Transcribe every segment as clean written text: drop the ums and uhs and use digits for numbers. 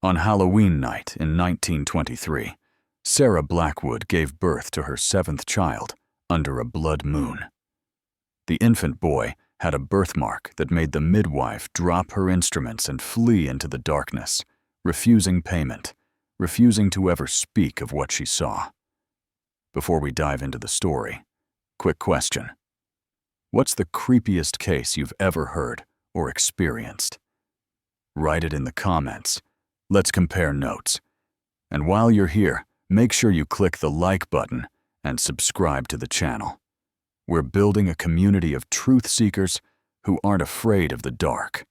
On Halloween night in 1923, Sarah Blackwood gave birth to her seventh child under a blood moon. The infant boy had a birthmark that made the midwife drop her instruments and flee into the darkness, refusing payment, refusing to ever speak of what she saw. Before we dive into the story, quick question. What's the creepiest case you've ever heard or experienced? Write it in the comments. Let's compare notes. And while you're here, make sure you click the like button and subscribe to the channel. We're building a community of truth seekers who aren't afraid of the dark.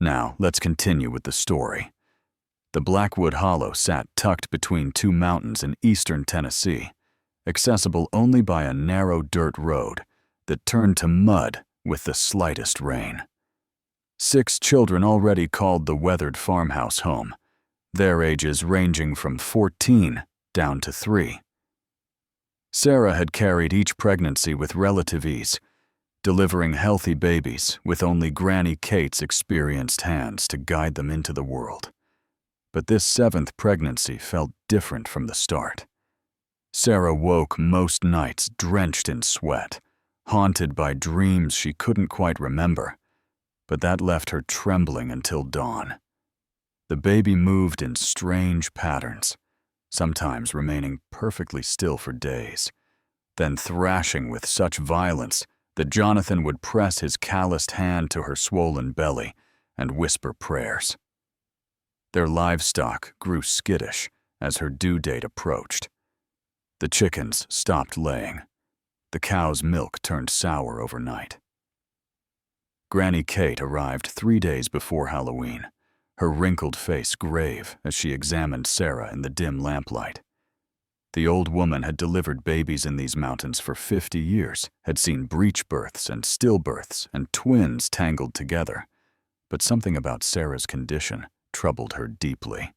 Now, let's continue with the story. The Blackwood Hollow sat tucked between two mountains in eastern Tennessee, accessible only by a narrow dirt road that turned to mud with the slightest rain. 6 children already called the weathered farmhouse home, their ages ranging from 14 down to 3. Sarah had carried each pregnancy with relative ease, delivering healthy babies with only Granny Kate's experienced hands to guide them into the world. But this 7th pregnancy felt different from the start. Sarah woke most nights drenched in sweat, haunted by dreams she couldn't quite remember, but that left her trembling until dawn. The baby moved in strange patterns, sometimes remaining perfectly still for days, then thrashing with such violence that Jonathan would press his calloused hand to her swollen belly and whisper prayers. Their livestock grew skittish as her due date approached. The chickens stopped laying. The cow's milk turned sour overnight. Granny Kate arrived 3 days before Halloween, her wrinkled face grave as she examined Sarah in the dim lamplight. The old woman had delivered babies in these mountains for 50 years, had seen breech births and stillbirths and twins tangled together, but something about Sarah's condition troubled her deeply.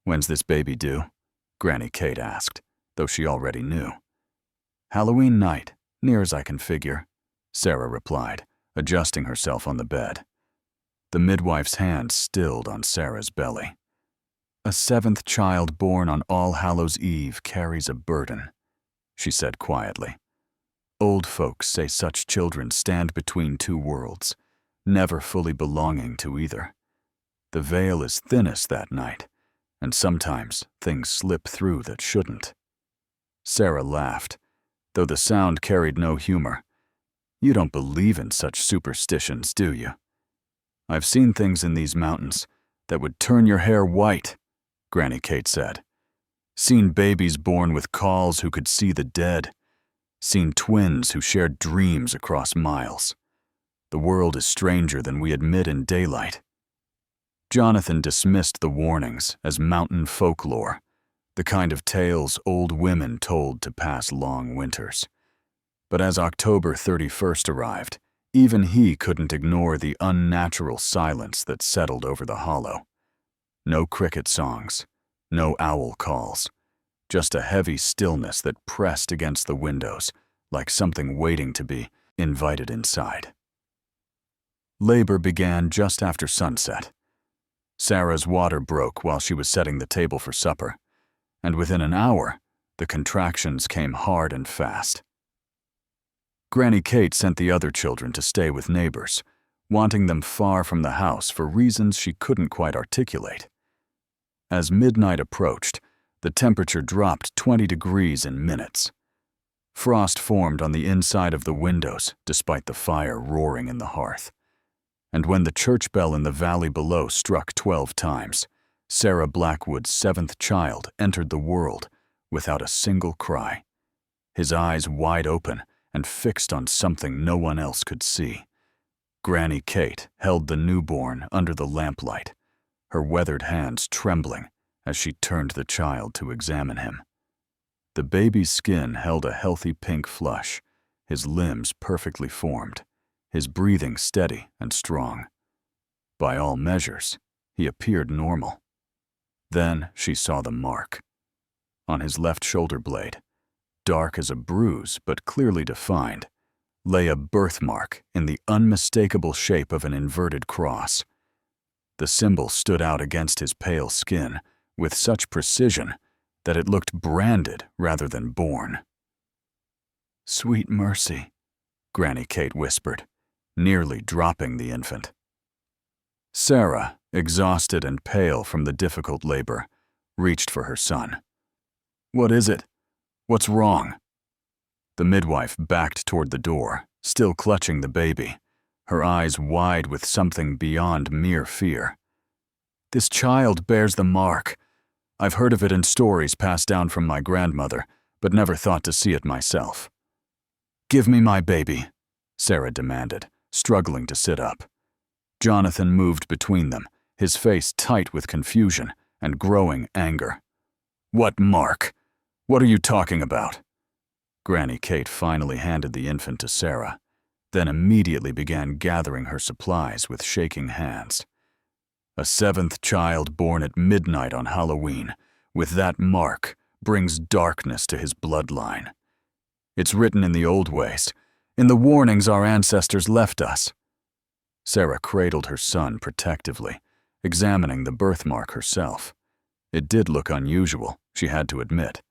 "When's this baby due?" Granny Kate asked, though she already knew. "Halloween night, near as I can figure," Sarah replied, adjusting herself on the bed. The midwife's hand stilled on Sarah's belly. "A 7th child born on All Hallows' Eve carries a burden," she said quietly. "Old folks say such children stand between two worlds, never fully belonging to either. The veil is thinnest that night, and sometimes things slip through that shouldn't." Sarah laughed, though the sound carried no humor. "You don't believe in such superstitions, do you?" "I've seen things in these mountains that would turn your hair white," Granny Kate said. "Seen babies born with calls who could see the dead. Seen twins who shared dreams across miles. The world is stranger than we admit in daylight." Jonathan dismissed the warnings as mountain folklore, the kind of tales old women told to pass long winters. But as October 31st arrived, even he couldn't ignore the unnatural silence that settled over the hollow. No cricket songs, no owl calls, just a heavy stillness that pressed against the windows like something waiting to be invited inside. Labor began just after sunset. Sarah's water broke while she was setting the table for supper, and within an hour, the contractions came hard and fast. Granny Kate sent the other children to stay with neighbors, wanting them far from the house for reasons she couldn't quite articulate. As midnight approached, the temperature dropped 20 degrees in minutes. Frost formed on the inside of the windows despite the fire roaring in the hearth. And when the church bell in the valley below struck 12 times, Sarah Blackwood's 7th child entered the world without a single cry, his eyes wide open and fixed on something no one else could see. Granny Kate held the newborn under the lamplight, her weathered hands trembling as she turned the child to examine him. The baby's skin held a healthy pink flush, his limbs perfectly formed, his breathing steady and strong. By all measures, he appeared normal. Then she saw the mark. On his left shoulder blade, dark as a bruise but clearly defined, lay a birthmark in the unmistakable shape of an inverted cross. The symbol stood out against his pale skin with such precision that it looked branded rather than born. "Sweet mercy," Granny Kate whispered, nearly dropping the infant. Sarah, exhausted and pale from the difficult labor, reached for her son. "What is it? What's wrong?" The midwife backed toward the door, still clutching the baby, her eyes wide with something beyond mere fear. "This child bears the mark. I've heard of it in stories passed down from my grandmother, but never thought to see it myself." "Give me my baby," Sarah demanded, struggling to sit up. Jonathan moved between them, his face tight with confusion and growing anger. "What mark? What are you talking about?" Granny Kate finally handed the infant to Sarah, then immediately began gathering her supplies with shaking hands. "A 7th child born at midnight on Halloween, with that mark, brings darkness to his bloodline. It's written in the old ways, in the warnings our ancestors left us." Sarah cradled her son protectively, examining the birthmark herself. It did look unusual, she had to admit,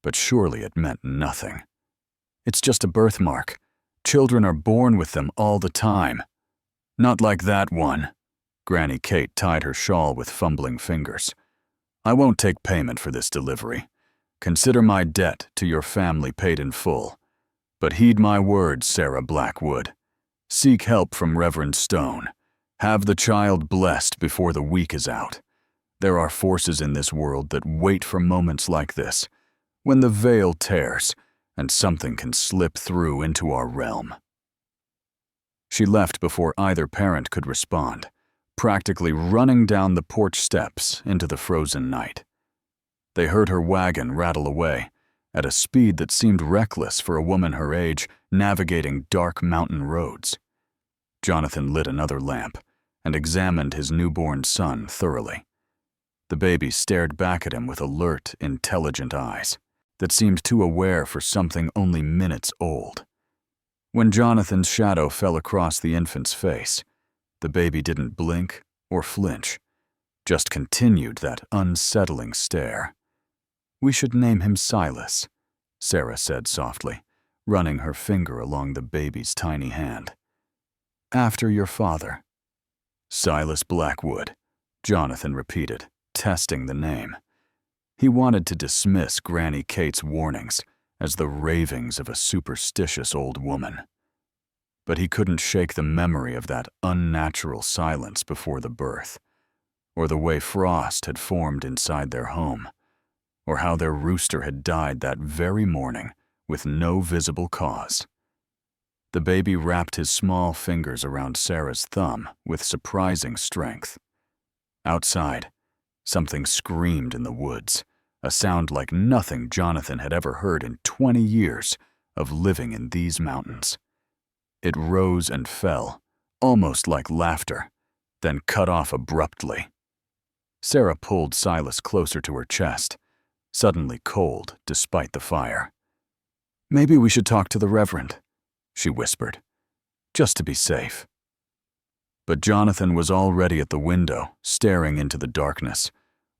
but surely it meant nothing. "It's just a birthmark. Children are born with them all the time." "Not like that one." Granny Kate tied her shawl with fumbling fingers. "I won't take payment for this delivery. Consider my debt to your family paid in full. But heed my words, Sarah Blackwood. Seek help from Reverend Stone. Have the child blessed before the week is out. There are forces in this world that wait for moments like this, when the veil tears and something can slip through into our realm." She left before either parent could respond, practically running down the porch steps into the frozen night. They heard her wagon rattle away, at a speed that seemed reckless for a woman her age navigating dark mountain roads. Jonathan lit another lamp and examined his newborn son thoroughly. The baby stared back at him with alert, intelligent eyes that seemed too aware for something only minutes old. When Jonathan's shadow fell across the infant's face, the baby didn't blink or flinch, just continued that unsettling stare. "We should name him Silas," Sarah said softly, running her finger along the baby's tiny hand. "After your father." "Silas Blackwood," Jonathan repeated, testing the name. He wanted to dismiss Granny Kate's warnings as the ravings of a superstitious old woman. But he couldn't shake the memory of that unnatural silence before the birth, or the way frost had formed inside their home, or how their rooster had died that very morning with no visible cause. The baby wrapped his small fingers around Sarah's thumb with surprising strength. Outside, something screamed in the woods, a sound like nothing Jonathan had ever heard in 20 years of living in these mountains. It rose and fell, almost like laughter, then cut off abruptly. Sarah pulled Silas closer to her chest, suddenly cold despite the fire. "Maybe we should talk to the reverend," she whispered, "just to be safe." But Jonathan was already at the window, staring into the darkness,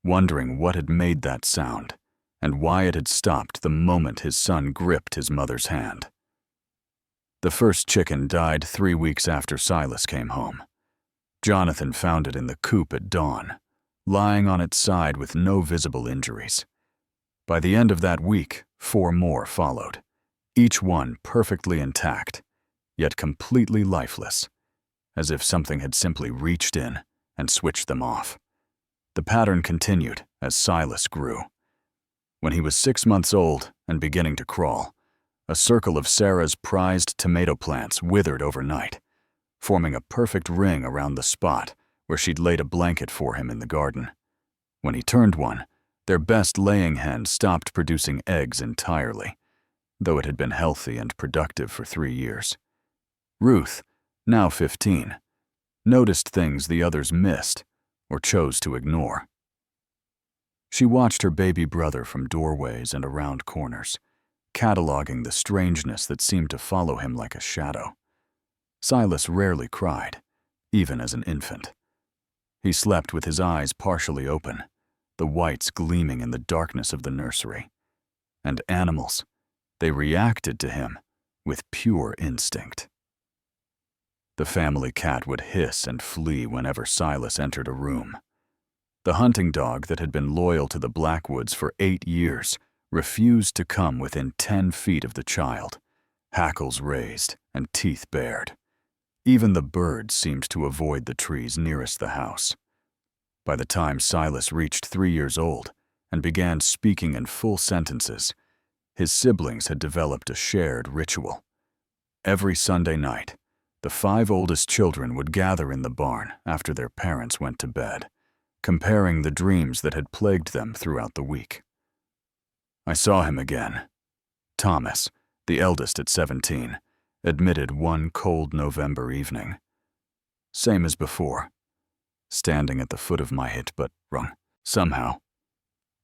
wondering what had made that sound and why it had stopped the moment his son gripped his mother's hand. The first chicken died 3 weeks after Silas came home. Jonathan found it in the coop at dawn, lying on its side with no visible injuries. By the end of that week, 4 more followed, each one perfectly intact, yet completely lifeless, as if something had simply reached in and switched them off. The pattern continued as Silas grew. When he was 6 months old and beginning to crawl, a circle of Sarah's prized tomato plants withered overnight, forming a perfect ring around the spot where she'd laid a blanket for him in the garden. When he turned one, their best laying hen stopped producing eggs entirely, though it had been healthy and productive for 3 years. Ruth, now 15, noticed things the others missed or chose to ignore. She watched her baby brother from doorways and around corners, cataloging the strangeness that seemed to follow him like a shadow. Silas rarely cried, even as an infant. He slept with his eyes partially open, the whites gleaming in the darkness of the nursery. And animals, they reacted to him with pure instinct. The family cat would hiss and flee whenever Silas entered a room. The hunting dog that had been loyal to the Blackwoods for 8 years refused to come within 10 feet of the child, hackles raised and teeth bared. Even the birds seemed to avoid the trees nearest the house. By the time Silas reached 3 years old and began speaking in full sentences, his siblings had developed a shared ritual. Every Sunday night, the 5 oldest children would gather in the barn after their parents went to bed, comparing the dreams that had plagued them throughout the week. I saw him again. Thomas, the eldest at 17, admitted one cold November evening. Same as before, standing at the foot of my hit, but wrong, somehow.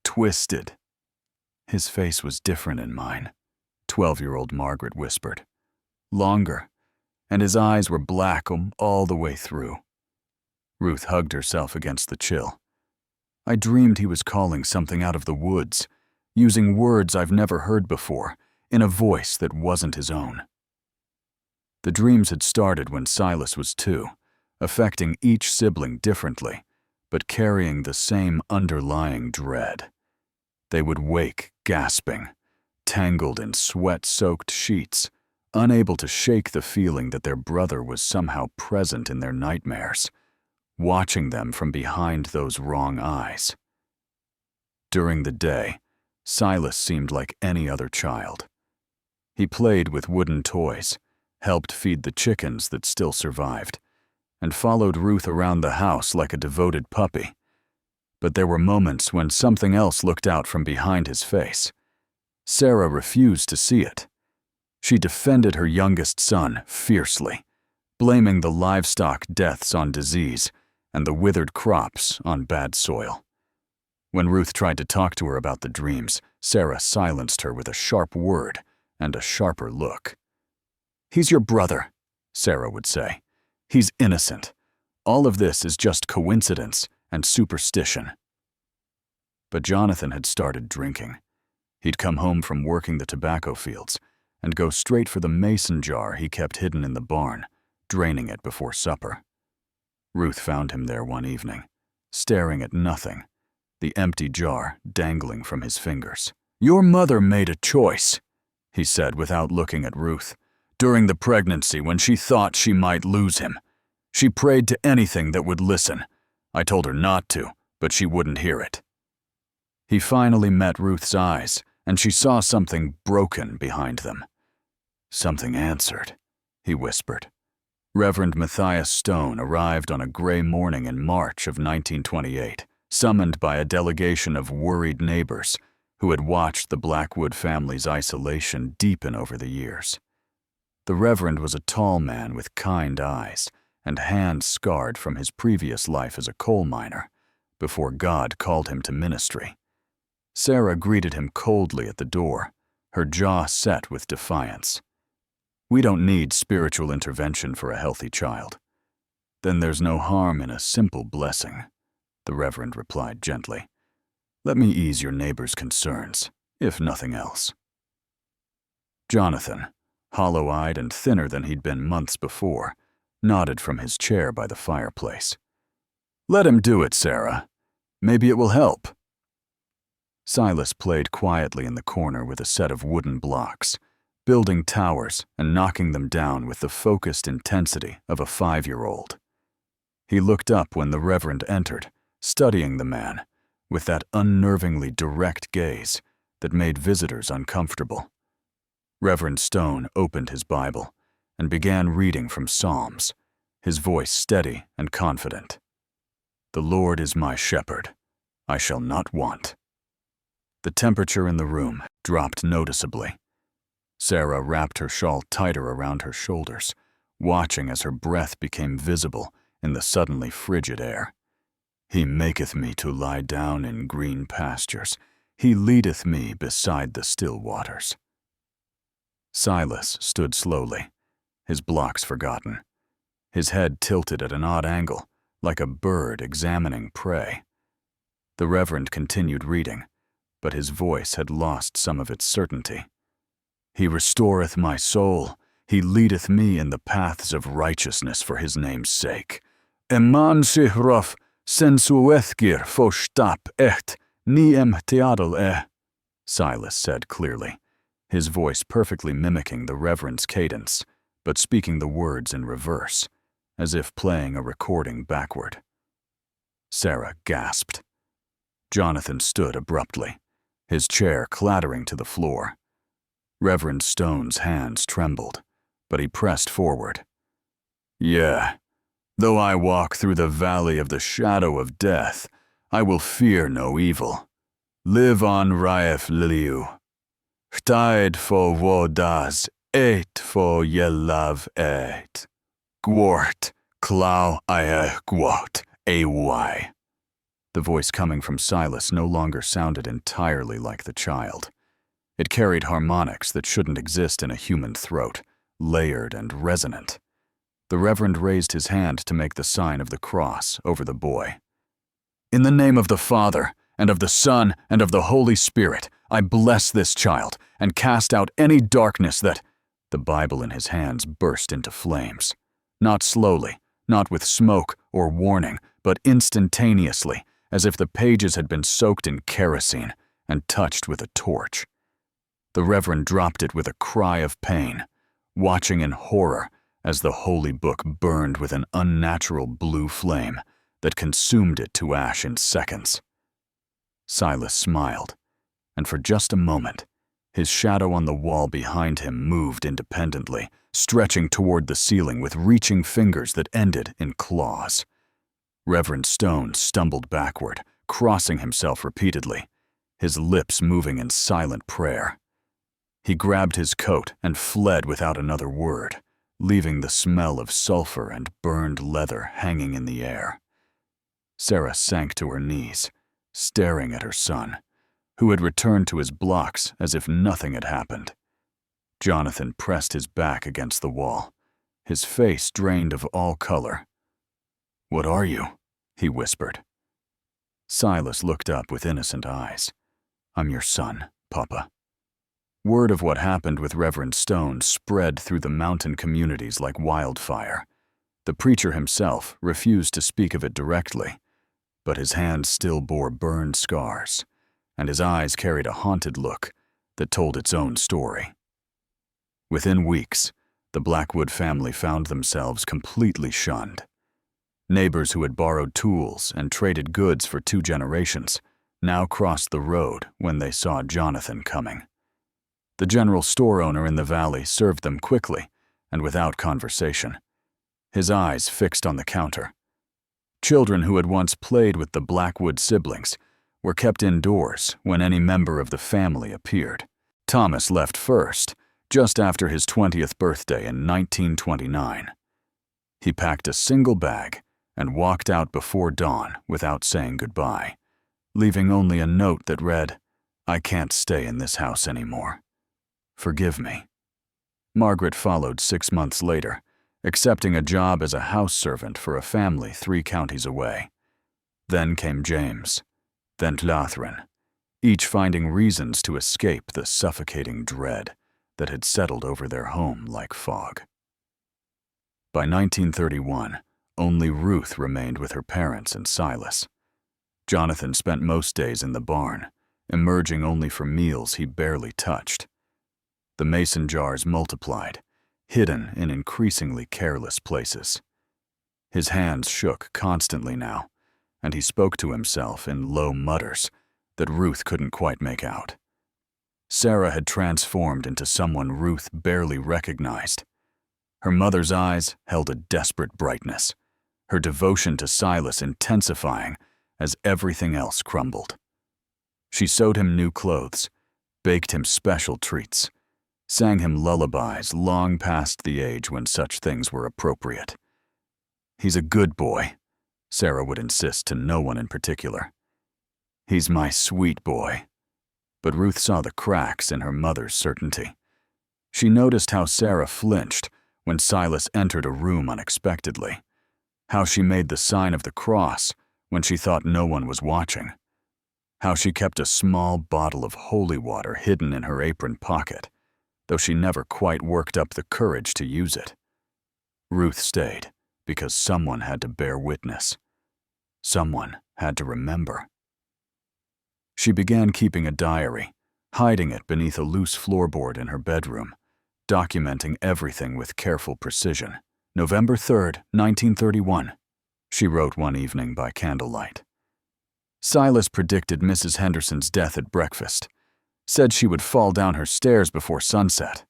Twisted. His face was different in mine, 12-year-old Margaret whispered. Longer, and his eyes were black all the way through. Ruth hugged herself against the chill. I dreamed he was calling something out of the woods, using words I've never heard before, in a voice that wasn't his own. The dreams had started when Silas was 2, affecting each sibling differently, but carrying the same underlying dread. They would wake gasping, tangled in sweat-soaked sheets, unable to shake the feeling that their brother was somehow present in their nightmares, watching them from behind those wrong eyes. During the day, Silas seemed like any other child. He played with wooden toys, helped feed the chickens that still survived, and followed Ruth around the house like a devoted puppy. But there were moments when something else looked out from behind his face. Sarah refused to see it. She defended her youngest son fiercely, blaming the livestock deaths on disease and the withered crops on bad soil. When Ruth tried to talk to her about the dreams, Sarah silenced her with a sharp word and a sharper look. "He's your brother," Sarah would say. "He's innocent. All of this is just coincidence and superstition." But Jonathan had started drinking. He'd come home from working the tobacco fields and go straight for the mason jar he kept hidden in the barn, draining it before supper. Ruth found him there one evening, staring at nothing, the empty jar dangling from his fingers. "Your mother made a choice," he said without looking at Ruth, "during the pregnancy when she thought she might lose him. She prayed to anything that would listen. I told her not to, but she wouldn't hear it." He finally met Ruth's eyes, and she saw something broken behind them. "Something answered," he whispered. Reverend Matthias Stone arrived on a gray morning in March of 1928, summoned by a delegation of worried neighbors who had watched the Blackwood family's isolation deepen over the years. The Reverend was a tall man with kind eyes and hands scarred from his previous life as a coal miner, before God called him to ministry. Sarah greeted him coldly at the door, her jaw set with defiance. "We don't need spiritual intervention for a healthy child." "Then there's no harm in a simple blessing," the Reverend replied gently. "Let me ease your neighbor's concerns, if nothing else." Jonathan, hollow-eyed and thinner than he'd been months before, nodded from his chair by the fireplace. "Let him do it, Sarah. Maybe it will help." Silas played quietly in the corner with a set of wooden blocks, building towers and knocking them down with the focused intensity of a 5-year-old. He looked up when the Reverend entered, studying the man, with that unnervingly direct gaze that made visitors uncomfortable. Reverend Stone opened his Bible and began reading from Psalms, his voice steady and confident. "The Lord is my shepherd. I shall not want." The temperature in the room dropped noticeably. Sarah wrapped her shawl tighter around her shoulders, watching as her breath became visible in the suddenly frigid air. "He maketh me to lie down in green pastures. He leadeth me beside the still waters." Silas stood slowly, his blocks forgotten, his head tilted at an odd angle, like a bird examining prey. The Reverend continued reading, but his voice had lost some of its certainty. He restoreth my soul. He leadeth me in the paths of righteousness for his name's sake. Eman sihrov sensuethgir fostap echt niem teadal Silas said clearly, his voice perfectly mimicking the Reverend's cadence, but speaking the words in reverse, as if playing a recording backward. Sarah gasped. Jonathan stood abruptly, his chair clattering to the floor. Reverend Stone's hands trembled, but he pressed forward. Yeah, though I walk through the valley of the shadow of death, I will fear no evil. Live on Raef Liliu. Htide fo wodas, eit fo yelav eit. Gwort, klau ae gwot, ay. The voice coming from Silas no longer sounded entirely like the child. It carried harmonics that shouldn't exist in a human throat, layered and resonant. The Reverend raised his hand to make the sign of the cross over the boy. In the name of the Father, and of the Son, and of the Holy Spirit, I bless this child, and cast out any darkness that— The Bible in his hands burst into flames. Not slowly, not with smoke or warning, but instantaneously, as if the pages had been soaked in kerosene and touched with a torch. The Reverend dropped it with a cry of pain, watching in horror as the holy book burned with an unnatural blue flame that consumed it to ash in seconds. Silas smiled, and for just a moment, his shadow on the wall behind him moved independently, stretching toward the ceiling with reaching fingers that ended in claws. Reverend Stone stumbled backward, crossing himself repeatedly, his lips moving in silent prayer. He grabbed his coat and fled without another word, leaving the smell of sulfur and burned leather hanging in the air. Sarah sank to her knees, staring at her son, who had returned to his blocks as if nothing had happened. Jonathan pressed his back against the wall, his face drained of all color. "What are you?" he whispered. Silas looked up with innocent eyes. "I'm your son, Papa." Word of what happened with Reverend Stone spread through the mountain communities like wildfire. The preacher himself refused to speak of it directly, but his hands still bore burned scars, and his eyes carried a haunted look that told its own story. Within weeks, the Blackwood family found themselves completely shunned. Neighbors who had borrowed tools and traded goods for 2 generations now crossed the road when they saw Jonathan coming. The general store owner in the valley served them quickly and without conversation, his eyes fixed on the counter. Children who had once played with the Blackwood siblings were kept indoors when any member of the family appeared. Thomas left first, just after his 20th birthday in 1929. He packed a single bag and walked out before dawn without saying goodbye, leaving only a note that read, "I can't stay in this house anymore. Forgive me." Margaret followed 6 months later, accepting a job as a house servant for a family 3 counties away. Then came James, then Lathrun, each finding reasons to escape the suffocating dread that had settled over their home like fog. By 1931, only Ruth remained with her parents and Silas. Jonathan spent most days in the barn, emerging only for meals he barely touched. The mason jars multiplied, hidden in increasingly careless places. His hands shook constantly now, and he spoke to himself in low mutters that Ruth couldn't quite make out. Sarah had transformed into someone Ruth barely recognized. Her mother's eyes held a desperate brightness, her devotion to Silas intensifying as everything else crumbled. She sewed him new clothes, baked him special treats, sang him lullabies long past the age when such things were appropriate. "He's a good boy," Sarah would insist to no one in particular. "He's my sweet boy." But Ruth saw the cracks in her mother's certainty. She noticed how Sarah flinched when Silas entered a room unexpectedly, How she made the sign of the cross when she thought no one was watching. How she kept a small bottle of holy water hidden in her apron pocket, though she never quite worked up the courage to use it. Ruth stayed because someone had to bear witness. Someone had to remember. She began keeping a diary, hiding it beneath a loose floorboard in her bedroom, documenting everything with careful precision. November 3rd, 1931, she wrote one evening by candlelight. Silas predicted Mrs. Henderson's death at breakfast, said she would fall down her stairs before sunset.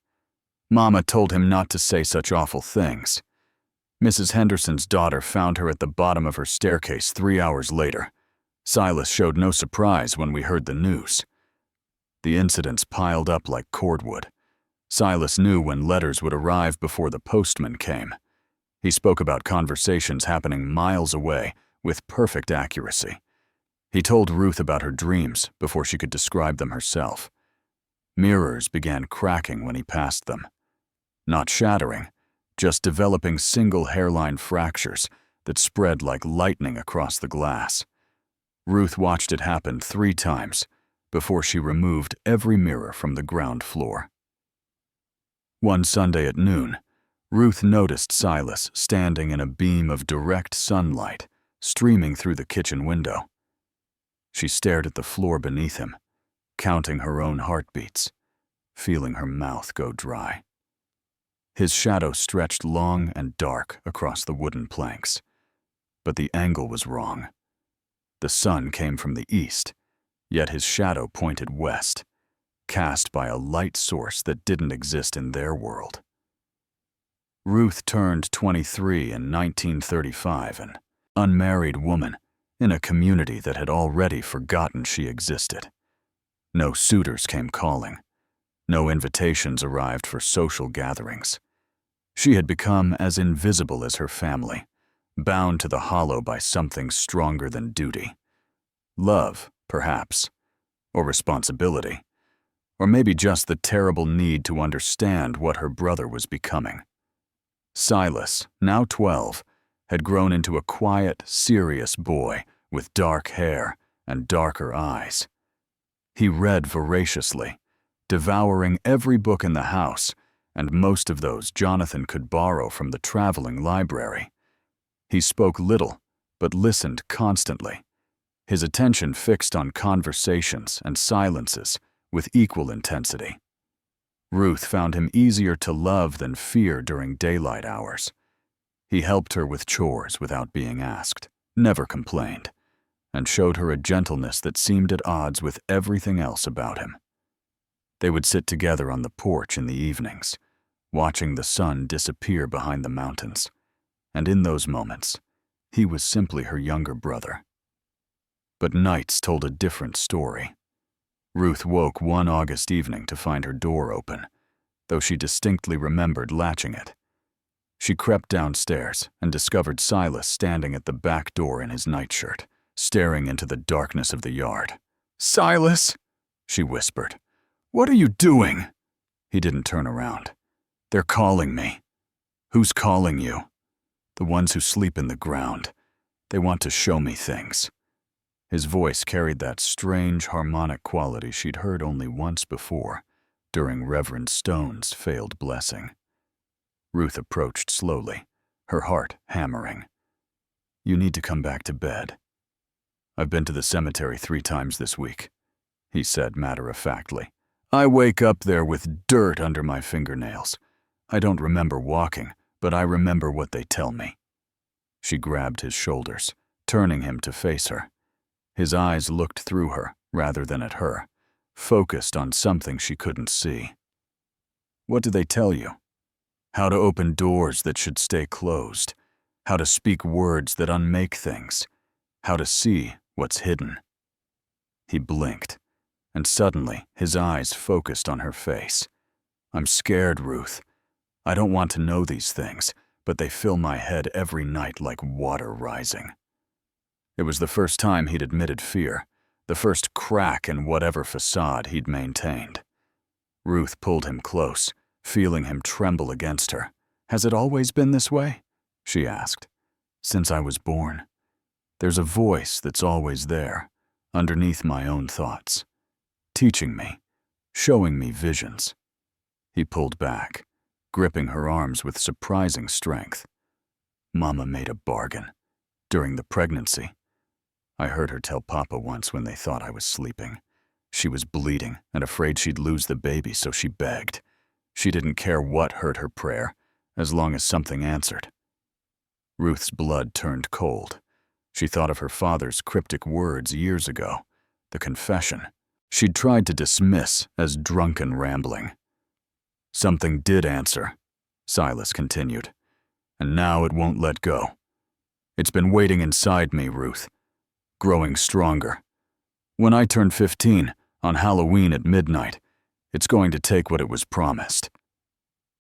Mama told him not to say such awful things. Mrs. Henderson's daughter found her at the bottom of her staircase 3 hours later. Silas showed no surprise when we heard the news. The incidents piled up like cordwood. Silas knew when letters would arrive before the postman came. He spoke about conversations happening miles away with perfect accuracy. He told Ruth about her dreams before she could describe them herself. Mirrors began cracking when he passed them. Not shattering, just developing single hairline fractures that spread like lightning across the glass. Ruth watched it happen 3 times before she removed every mirror from the ground floor. One Sunday at noon, Ruth noticed Silas standing in a beam of direct sunlight streaming through the kitchen window. She stared at the floor beneath him, counting her own heartbeats, feeling her mouth go dry. His shadow stretched long and dark across the wooden planks, but the angle was wrong. The sun came from the east, yet his shadow pointed west, cast by a light source that didn't exist in their world. Ruth turned 23 in 1935, an unmarried woman in a community that had already forgotten she existed. No suitors came calling. No invitations arrived for social gatherings. She had become as invisible as her family, bound to the hollow by something stronger than duty. Love, perhaps, or responsibility, or maybe just the terrible need to understand what her brother was becoming. Silas, now 12, had grown into a quiet, serious boy with dark hair and darker eyes. He read voraciously, devouring every book in the house, and most of those Jonathan could borrow from the traveling library. He spoke little, but listened constantly, his attention fixed on conversations and silences with equal intensity. Ruth found him easier to love than fear during daylight hours. He helped her with chores without being asked, never complained, and showed her a gentleness that seemed at odds with everything else about him. They would sit together on the porch in the evenings, watching the sun disappear behind the mountains, and in those moments, he was simply her younger brother. But nights told a different story. Ruth woke one August evening to find her door open, though she distinctly remembered latching it. She crept downstairs and discovered Silas standing at the back door in his nightshirt, staring into the darkness of the yard. "Silas," she whispered, "what are you doing?" He didn't turn around. "They're calling me." "Who's calling you?" "The ones who sleep in the ground. They want to show me things." His voice carried that strange harmonic quality she'd heard only once before, during Reverend Stone's failed blessing. Ruth approached slowly, her heart hammering. "You need to come back to bed." "I've been to the cemetery 3 times this week," he said matter-of-factly. "I wake up there with dirt under my fingernails. I don't remember walking, but I remember what they tell me." She grabbed his shoulders, turning him to face her. His eyes looked through her rather than at her, focused on something she couldn't see. "What do they tell you?" "How to open doors that should stay closed, how to speak words that unmake things, how to see what's hidden." He blinked, and suddenly his eyes focused on her face. "I'm scared, Ruth. I don't want to know these things, but they fill my head every night like water rising." It was the first time he'd admitted fear, the first crack in whatever facade he'd maintained. Ruth pulled him close, feeling him tremble against her. "Has it always been this way?" she asked. Since I was born. There's a voice that's always there, underneath my own thoughts, teaching me, showing me visions. He pulled back, gripping her arms with surprising strength. Mama made a bargain. During the pregnancy, I heard her tell Papa once when they thought I was sleeping. She was bleeding and afraid she'd lose the baby, so she begged. She didn't care what hurt her prayer, as long as something answered. Ruth's blood turned cold. She thought of her father's cryptic words years ago, the confession she'd tried to dismiss as drunken rambling. Something did answer, Silas continued, and now it won't let go. It's been waiting inside me, Ruth, growing stronger. When I turn 15, on Halloween at midnight, it's going to take what it was promised.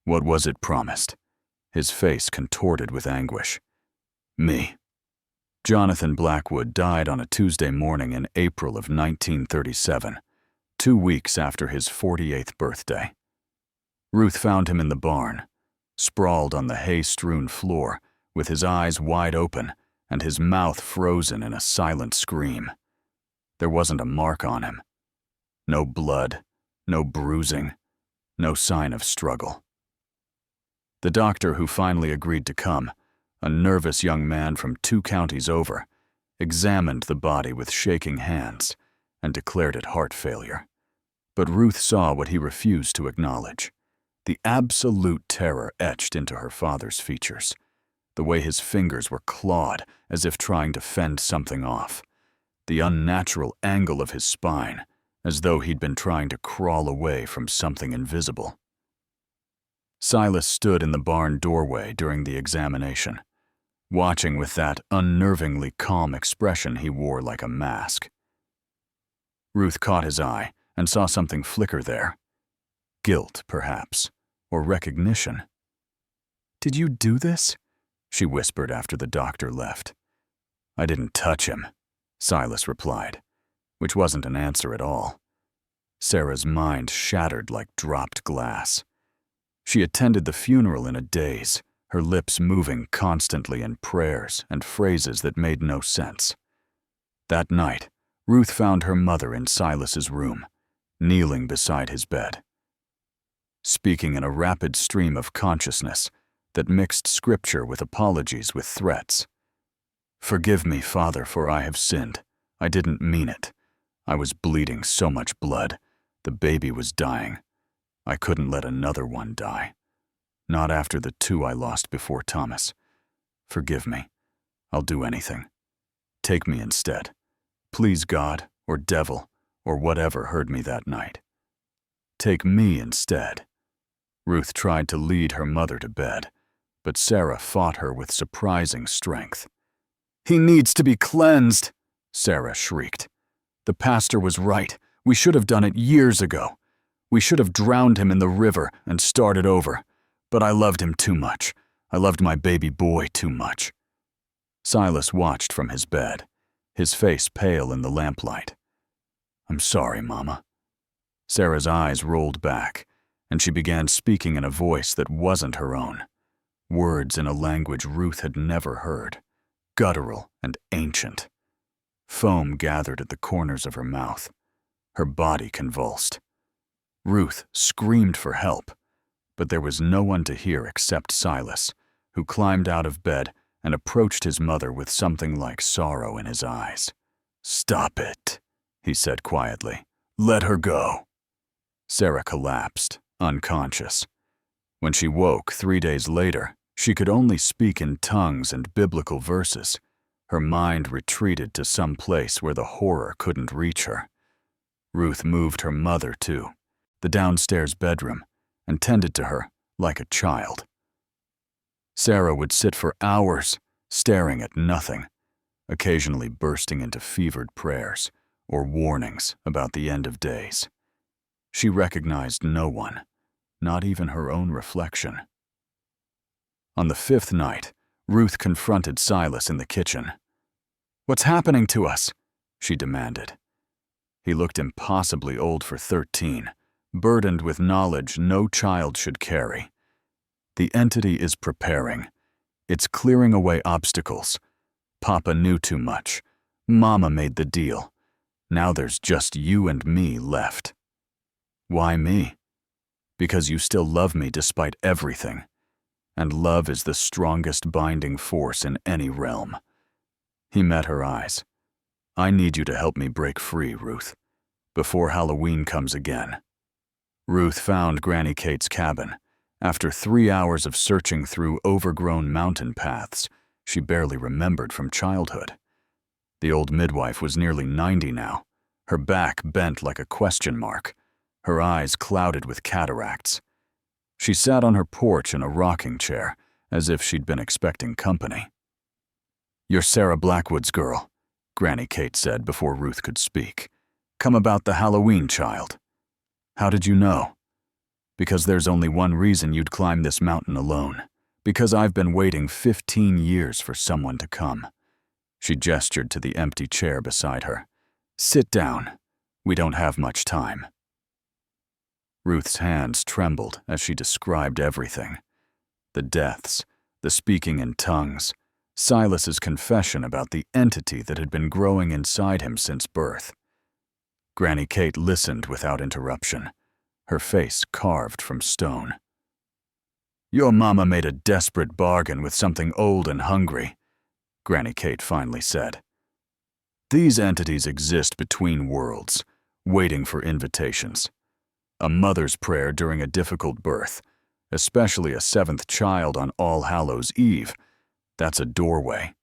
What was it promised? His face contorted with anguish. Me. Jonathan Blackwood died on a Tuesday morning in April of 1937, 2 weeks after his 48th birthday. Ruth found him in the barn, sprawled on the hay-strewn floor, with his eyes wide open and his mouth frozen in a silent scream. There wasn't a mark on him. No blood, no bruising, no sign of struggle. The doctor who finally agreed to come, a nervous young man from 2 counties over, examined the body with shaking hands and declared it heart failure. But Ruth saw what he refused to acknowledge. The absolute terror etched into her father's features, the way his fingers were clawed as if trying to fend something off, the unnatural angle of his spine, as though he'd been trying to crawl away from something invisible. Silas stood in the barn doorway during the examination, watching with that unnervingly calm expression he wore like a mask. Ruth caught his eye and saw something flicker there. Guilt, perhaps, or recognition. "Did you do this?" she whispered after the doctor left. "I didn't touch him," Silas replied, which wasn't an answer at all. Sarah's mind shattered like dropped glass. She attended the funeral in a daze, her lips moving constantly in prayers and phrases that made no sense. That night, Ruth found her mother in Silas's room, kneeling beside his bed, speaking in a rapid stream of consciousness that mixed scripture with apologies with threats. "Forgive me, Father, for I have sinned. I didn't mean it. I was bleeding so much blood. The baby was dying. I couldn't let another one die. Not after the 2 I lost before Thomas. Forgive me. I'll do anything. Take me instead. Please, God, or devil, or whatever heard me that night. Take me instead." Ruth tried to lead her mother to bed, but Sarah fought her with surprising strength. "He needs to be cleansed," Sarah shrieked. "The pastor was right. We should have done it years ago. We should have drowned him in the river and started over. But I loved him too much. I loved my baby boy too much." Silas watched from his bed, his face pale in the lamplight. "I'm sorry, Mama." Sarah's eyes rolled back, and she began speaking in a voice that wasn't her own, words in a language Ruth had never heard, guttural and ancient. Foam gathered at the corners of her mouth. Her body convulsed. Ruth screamed for help, but there was no one to hear except Silas, who climbed out of bed and approached his mother with something like sorrow in his eyes. "Stop it," he said quietly. "Let her go." Sarah collapsed, unconscious. When she woke 3 days later, she could only speak in tongues and biblical verses. Her mind retreated to some place where the horror couldn't reach her. Ruth moved her mother, too, the downstairs bedroom, and tended to her like a child. Sarah would sit for hours, staring at nothing, occasionally bursting into fevered prayers or warnings about the end of days. She recognized no one, not even her own reflection. On the 5th night, Ruth confronted Silas in the kitchen. "What's happening to us?" she demanded. He looked impossibly old for 13, burdened with knowledge no child should carry. "The entity is preparing. It's clearing away obstacles. Papa knew too much. Mama made the deal. Now there's just you and me left. Why me? Because you still love me despite everything. And love is the strongest binding force in any realm. He met her eyes. I need you to help me break free, Ruth, before Halloween comes again. Ruth found Granny Kate's cabin. After 3 hours of searching through overgrown mountain paths she barely remembered from childhood. The old midwife was nearly 90 now, her back bent like a question mark, her eyes clouded with cataracts. She sat on her porch in a rocking chair, as if she'd been expecting company. "You're Sarah Blackwood's girl," Granny Kate said before Ruth could speak. "Come about the Halloween, child." "How did you know?" "Because there's only one reason you'd climb this mountain alone. Because I've been waiting 15 years for someone to come." She gestured to the empty chair beside her. "Sit down. We don't have much time." Ruth's hands trembled as she described everything. The deaths, the speaking in tongues, Silas's confession about the entity that had been growing inside him since birth. Granny Kate listened without interruption, her face carved from stone. "Your mama made a desperate bargain with something old and hungry," Granny Kate finally said. "These entities exist between worlds, waiting for invitations. A mother's prayer during a difficult birth, especially a 7th child on All Hallows' Eve, that's a doorway.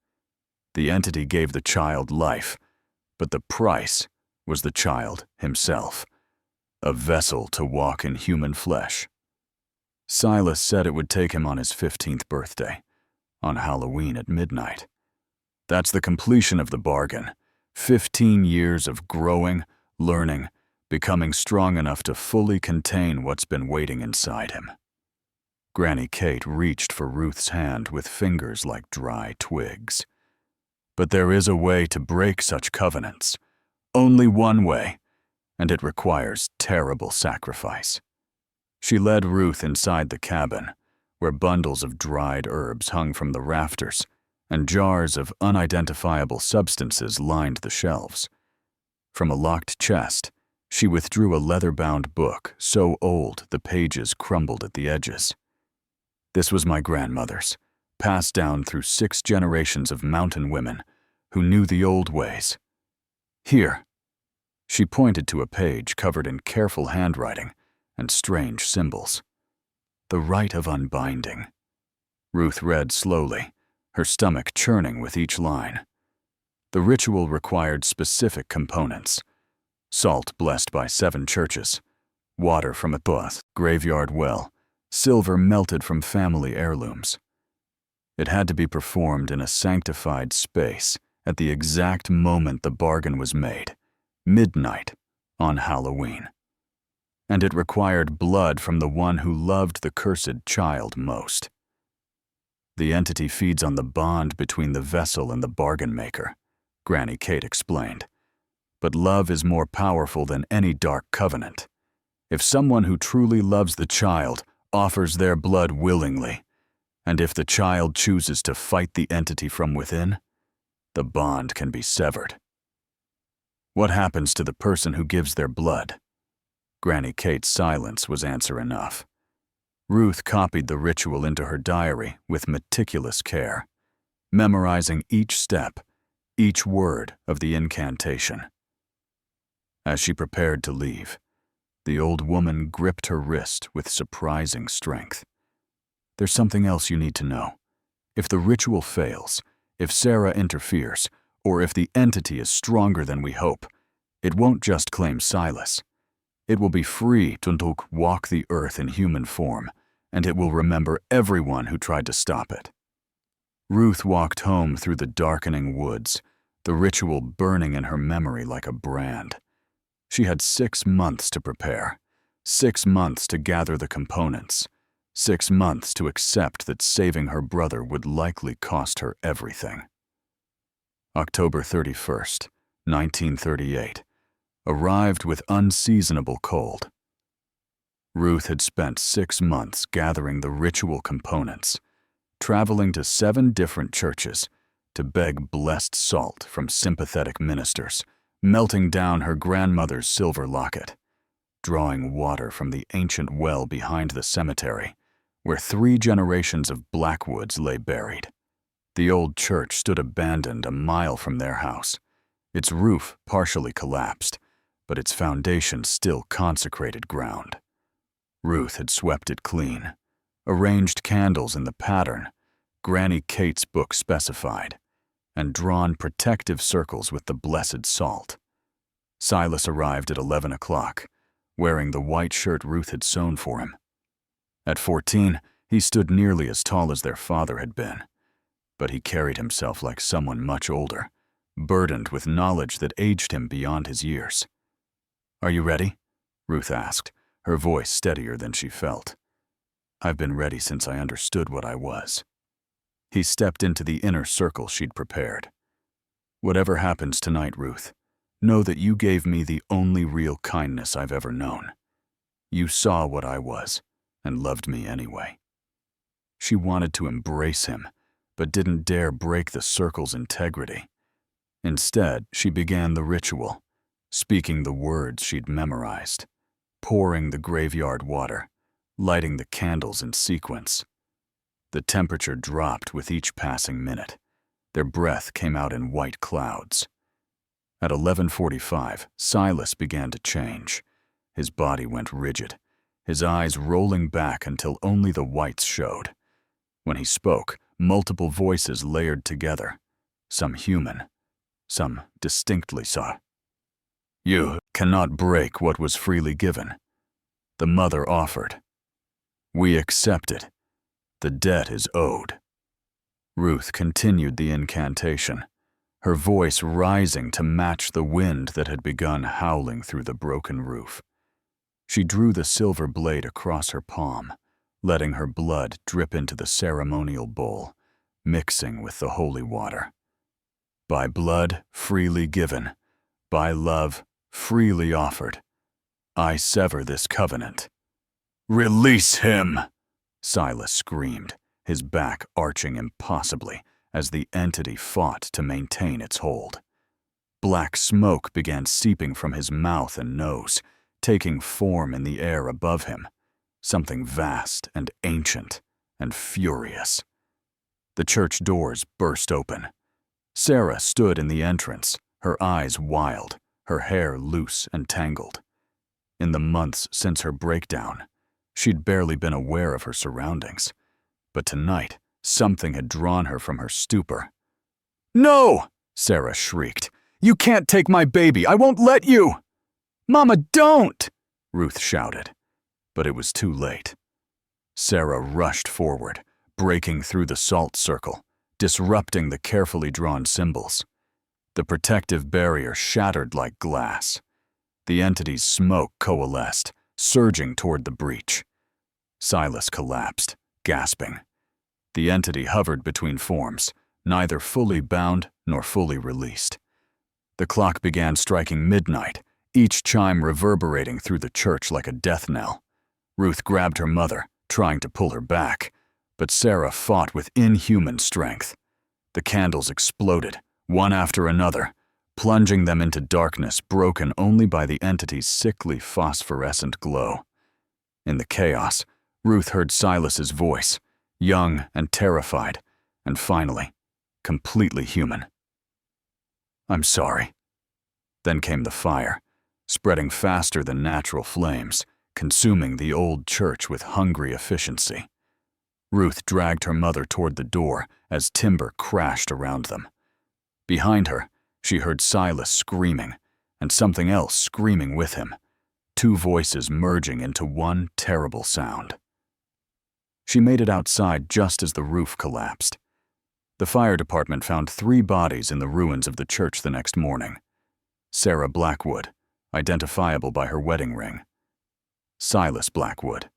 The entity gave the child life, but the price was the child himself, a vessel to walk in human flesh. Silas said it would take him on his 15th birthday, on Halloween at midnight. That's the completion of the bargain, 15 years of growing, learning, becoming strong enough to fully contain what's been waiting inside him." Granny Kate reached for Ruth's hand with fingers like dry twigs. "But there is a way to break such covenants. Only one way, and it requires terrible sacrifice." She led Ruth inside the cabin, where bundles of dried herbs hung from the rafters and jars of unidentifiable substances lined the shelves. From a locked chest, she withdrew a leather-bound book so old the pages crumbled at the edges. "This was my grandmother's, passed down through 6 generations of mountain women who knew the old ways. Here." She pointed to a page covered in careful handwriting and strange symbols. "The rite of unbinding." Ruth read slowly, her stomach churning with each line. The ritual required specific components: salt blessed by 7 churches, water from a graveyard well, silver melted from family heirlooms. It had to be performed in a sanctified space at the exact moment the bargain was made, midnight on Halloween. And it required blood from the one who loved the cursed child most. "The entity feeds on the bond between the vessel and the bargain maker," Granny Kate explained. "But love is more powerful than any dark covenant. If someone who truly loves the child offers their blood willingly, and if the child chooses to fight the entity from within, the bond can be severed." "What happens to the person who gives their blood?" Granny Kate's silence was answer enough. Ruth copied the ritual into her diary with meticulous care, memorizing each step, each word of the incantation. As she prepared to leave, the old woman gripped her wrist with surprising strength. "There's something else you need to know. If the ritual fails, if Sarah interferes, or if the entity is stronger than we hope, it won't just claim Silas. It will be free to walk the earth in human form, and it will remember everyone who tried to stop it." Ruth walked home through the darkening woods, the ritual burning in her memory like a brand. She had 6 months to prepare, 6 months to gather the components, 6 months to accept that saving her brother would likely cost her everything. October 31st, 1938, arrived with unseasonable cold. Ruth had spent 6 months gathering the ritual components, traveling to 7 different churches to beg blessed salt from sympathetic ministers, melting down her grandmother's silver locket, drawing water from the ancient well behind the cemetery, where 3 generations of Blackwoods lay buried. The old church stood abandoned a mile from their house, its roof partially collapsed, but its foundation still consecrated ground. Ruth had swept it clean, arranged candles in the pattern Granny Kate's book specified, and drawn protective circles with the blessed salt. Silas arrived at 11 o'clock, wearing the white shirt Ruth had sewn for him. At 14, he stood nearly as tall as their father had been, but he carried himself like someone much older, burdened with knowledge that aged him beyond his years. "Are you ready?" Ruth asked, her voice steadier than she felt. "I've been ready since I understood what I was." He stepped into the inner circle she'd prepared. "Whatever happens tonight, Ruth, know that you gave me the only real kindness I've ever known. You saw what I was, and loved me anyway." She wanted to embrace him, but didn't dare break the circle's integrity. Instead, she began the ritual, speaking the words she'd memorized, pouring the graveyard water, lighting the candles in sequence. The temperature dropped with each passing minute. Their breath came out in white clouds. At 11:45, Silas began to change. His body went rigid, his eyes rolling back until only the whites showed. When he spoke, multiple voices layered together, some human, some distinctly so. "You cannot break what was freely given." The mother offered. "We accept it. The debt is owed." Ruth continued the incantation, her voice rising to match the wind that had begun howling through the broken roof. She drew the silver blade across her palm, letting her blood drip into the ceremonial bowl, mixing with the holy water. "By blood freely given, by love freely offered, I sever this covenant." "Release him!" Silas screamed, his back arching impossibly as the entity fought to maintain its hold. Black smoke began seeping from his mouth and nose, taking form in the air above him, something vast and ancient and furious. The church doors burst open. Sarah stood in the entrance, her eyes wild, her hair loose and tangled. In the months since her breakdown, she'd barely been aware of her surroundings, but tonight something had drawn her from her stupor. "No!" Sarah shrieked. "You can't take my baby! I won't let you!" "Mama, don't!" Ruth shouted, but it was too late. Sarah rushed forward, breaking through the salt circle, disrupting the carefully drawn symbols. The protective barrier shattered like glass. The entity's smoke coalesced, surging toward the breach. Silas collapsed, gasping. The entity hovered between forms, neither fully bound nor fully released. The clock began striking midnight, each chime reverberating through the church like a death knell. Ruth grabbed her mother, trying to pull her back, but Sarah fought with inhuman strength. The candles exploded, one after another, plunging them into darkness broken only by the entity's sickly phosphorescent glow. In the chaos, Ruth heard Silas's voice, young and terrified, and finally, completely human. "I'm sorry." Then came the fire, spreading faster than natural flames, consuming the old church with hungry efficiency. Ruth dragged her mother toward the door as timber crashed around them. Behind her, she heard Silas screaming, and something else screaming with him, 2 voices merging into one terrible sound. She made it outside just as the roof collapsed. The fire department found 3 bodies in the ruins of the church the next morning. Sarah Blackwood, identifiable by her wedding ring. Silas Blackwood,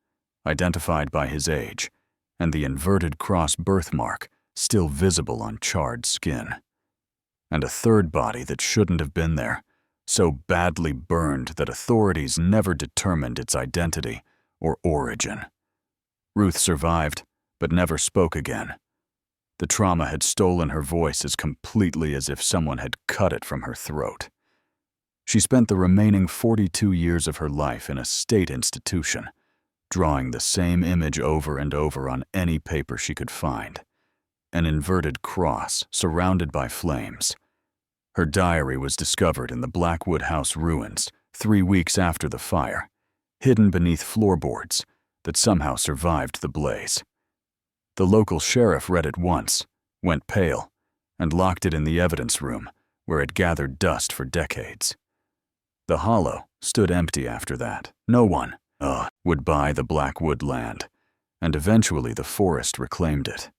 identified by his age, and the inverted cross birthmark still visible on charred skin. And a 3rd body that shouldn't have been there, so badly burned that authorities never determined its identity or origin. Ruth survived, but never spoke again, The trauma had stolen her voice as completely as if someone had cut it from her throat. She spent the remaining 42 years of her life in a state institution, drawing the same image over and over on any paper she could find, an inverted cross surrounded by flames. Her diary was discovered in the Blackwood House ruins 3 weeks after the fire, hidden beneath floorboards that somehow survived the blaze. The local sheriff read it once, went pale, and locked it in the evidence room where it gathered dust for decades. The hollow stood empty after that. No one would buy the Blackwood land, and eventually the forest reclaimed it.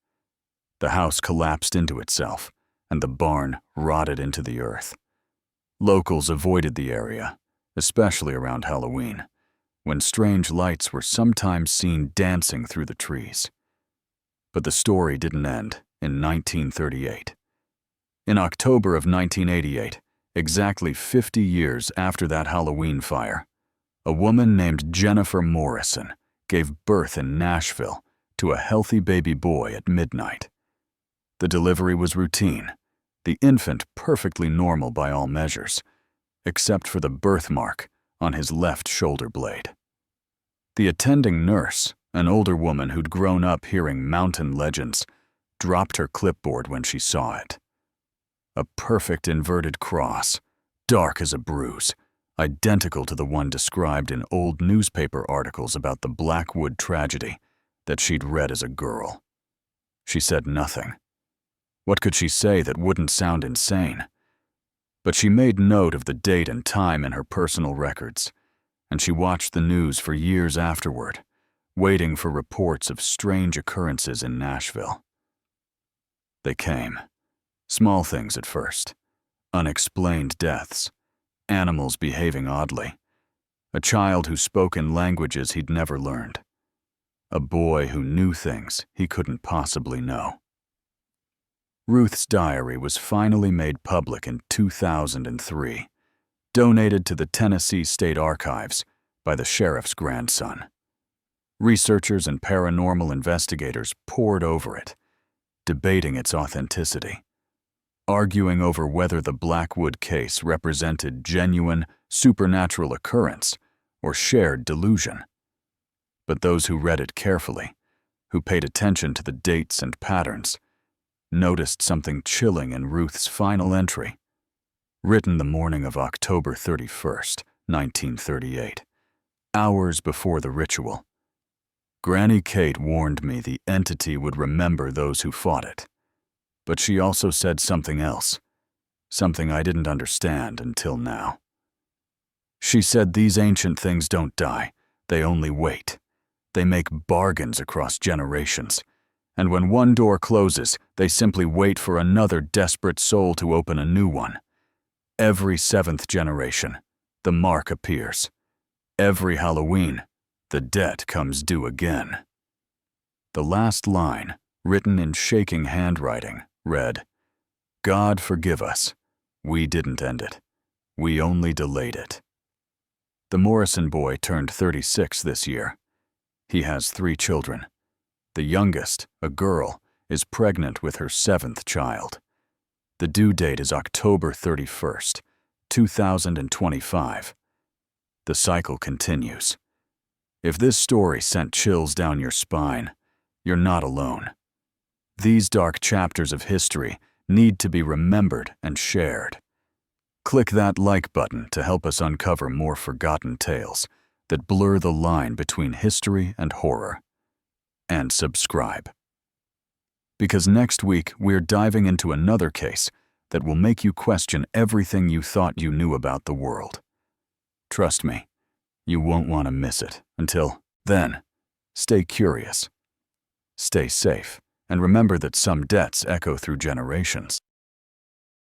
The house collapsed into itself, and the barn rotted into the earth. Locals avoided the area, especially around Halloween, when strange lights were sometimes seen dancing through the trees. But the story didn't end in 1938. In October of 1988, exactly 50 years after that Halloween fire, a woman named Jennifer Morrison gave birth in Nashville to a healthy baby boy at midnight. The delivery was routine, the infant perfectly normal by all measures, except for the birthmark on his left shoulder blade. The attending nurse, an older woman who'd grown up hearing mountain legends, dropped her clipboard when she saw it. A perfect inverted cross, dark as a bruise, identical to the one described in old newspaper articles about the Blackwood tragedy that she'd read as a girl. She said nothing. What could she say that wouldn't sound insane? But she made note of the date and time in her personal records, and she watched the news for years afterward, waiting for reports of strange occurrences in Nashville. They came. Small things at first. Unexplained deaths. Animals behaving oddly. A child who spoke in languages he'd never learned. A boy who knew things he couldn't possibly know. Ruth's diary was finally made public in 2003, donated to the Tennessee State Archives by the sheriff's grandson. Researchers and paranormal investigators pored over it, debating its authenticity, arguing over whether the Blackwood case represented genuine, supernatural occurrence or shared delusion. But those who read it carefully, who paid attention to the dates and patterns, noticed something chilling in Ruth's final entry, written the morning of October 31st, 1938, hours before the ritual. Granny Kate warned me the entity would remember those who fought it. But she also said something else, something I didn't understand until now. She said these ancient things don't die, they only wait. They make bargains across generations, and when one door closes, they simply wait for another desperate soul to open a new one. Every 7th generation, the mark appears. Every Halloween, the debt comes due again. The last line, written in shaking handwriting, read, "God forgive us. We didn't end it. We only delayed it." The Morrison boy turned 36 this year. He has 3 children. The youngest, a girl, is pregnant with her 7th child. The due date is October 31st, 2025. The cycle continues. If this story sent chills down your spine, you're not alone. These dark chapters of history need to be remembered and shared. Click that like button to help us uncover more forgotten tales that blur the line between history and horror. And subscribe. Because next week we're diving into another case that will make you question everything you thought you knew about the world. Trust me, you won't want to miss it. Until then, stay curious, stay safe, and remember that some debts echo through generations.